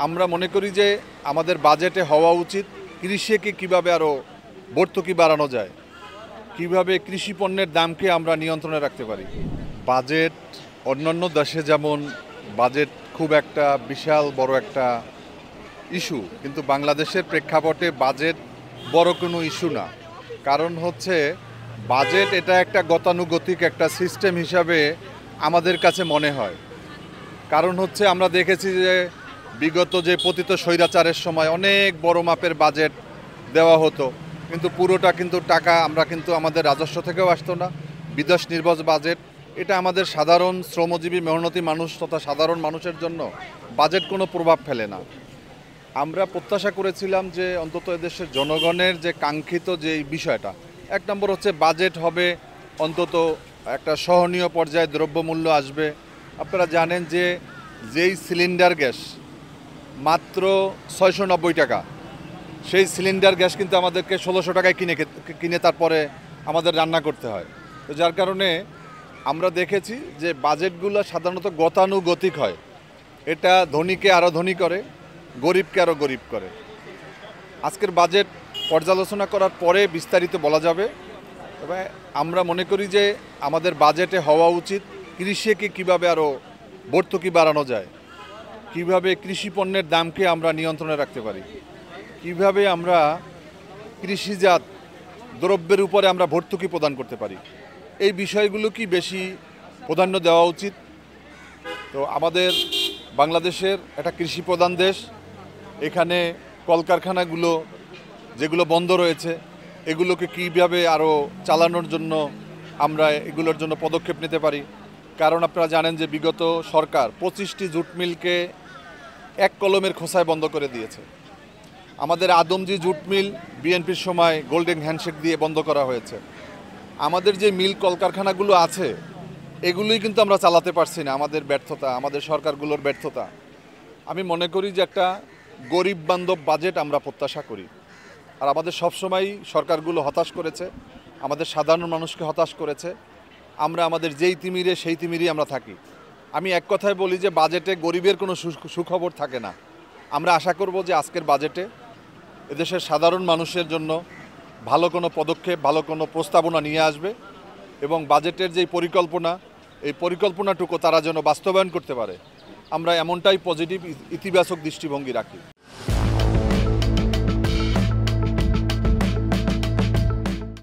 আমরা মনে করি যে আমাদের বাজেটে হওয়া উচিত কৃষিকে কিভাবে আরও ভর্তুকি বাড়ানো যায়, কিভাবে কৃষি পণ্যের দামকে আমরা নিয়ন্ত্রণে রাখতে পারি। বাজেট অন্যান্য দেশে যেমন বাজেট খুব একটা বিশাল বড় একটা ইস্যু, কিন্তু বাংলাদেশের প্রেক্ষাপটে বাজেট বড় কোনো ইস্যু না। কারণ হচ্ছে বাজেট এটা একটা গতানুগতিক একটা সিস্টেম হিসাবে আমাদের কাছে মনে হয়। কারণ হচ্ছে আমরা দেখেছি যে বিগত যে পতিত স্বৈরাচারের সময় অনেক বড় মাপের বাজেট দেওয়া হতো, কিন্তু পুরোটা কিন্তু টাকা আমরা কিন্তু আমাদের রাজস্ব থেকেও আসতো না। বিদেশ নির্ভর বাজেট, এটা আমাদের সাধারণ শ্রমজীবী মেহনতি মানুষ তথা সাধারণ মানুষের জন্য বাজেট কোনো প্রভাব ফেলে না। আমরা প্রত্যাশা করেছিলাম যে অন্তত এদেশের জনগণের যে কাঙ্ক্ষিত যে বিষয়টা, এক নম্বর হচ্ছে বাজেট হবে অন্তত একটা সহনীয় পর্যায়ে দ্রব্যমূল্য আসবে। আপনারা জানেন যে যেই সিলিন্ডার গ্যাস মাত্র 690 টাকা, সেই সিলিন্ডার গ্যাস কিন্তু আমাদেরকে 1600 টাকায় কিনে তারপরে আমাদের রান্না করতে হয়। তো যার কারণে আমরা দেখেছি যে বাজেটগুলো সাধারণত গতানুগতিক হয়। এটা ধনীকে আরও ধনী করে, গরিবকে আরও গরিব করে। আজকের বাজেট পর্যালোচনা করার পরে বিস্তারিত বলা যাবে। তবে আমরা মনে করি যে আমাদের বাজেটে হওয়া উচিত কৃষিকে কিভাবে আরও ভর্তুকি বাড়ানো যায়, কিভাবে কৃষি পণ্যের দামকে আমরা নিয়ন্ত্রণে রাখতে পারি, কিভাবে আমরা কৃষিজাত দ্রব্যের উপরে আমরা ভর্তুকি প্রদান করতে পারি, এই বিষয়গুলো কি বেশি প্রাধান্য দেওয়া উচিত। তো আমাদের বাংলাদেশের একটা কৃষি প্রধান দেশ, এখানে কলকারখানাগুলো যেগুলো বন্ধ রয়েছে এগুলোকে কীভাবে আরও চালানোর জন্য আমরা এগুলোর জন্য পদক্ষেপ নিতে পারি। কারণ আপনারা জানেন যে বিগত সরকার 25টি জুট মিলকে এক কলমের খোসায় বন্ধ করে দিয়েছে। আমাদের আদমজি জুট মিল বিএনপির সময় গোল্ডেন হ্যান্ডশেক দিয়ে বন্ধ করা হয়েছে। আমাদের যে মিল কলকারখানাগুলো আছে এগুলোই কিন্তু আমরা চালাতে পারছি না, আমাদের ব্যর্থতা, আমাদের সরকারগুলোর ব্যর্থতা। আমি মনে করি যে একটা গরিব বান্ধব বাজেট আমরা প্রত্যাশা করি। আর আমাদের সবসময়ই সরকারগুলো হতাশ করেছে, আমাদের সাধারণ মানুষকে হতাশ করেছে। আমরা আমাদের যেই তিমিরে সেই তিমিরেই আমরা থাকি। আমি এক কথায় বলি যে বাজেটে গরিবের কোনো সুখবর থাকে না। আমরা আশা করব যে আজকের বাজেটে এদেশের সাধারণ মানুষের জন্য ভালো কোনো পদক্ষেপ, ভালো কোনো প্রস্তাবনা নিয়ে আসবে এবং বাজেটের যেই পরিকল্পনা, এই পরিকল্পনাটুকু তারা যেন বাস্তবায়ন করতে পারে, আমরা এমনটাই পজিটিভ ইতিবাচক দৃষ্টিভঙ্গি রাখি।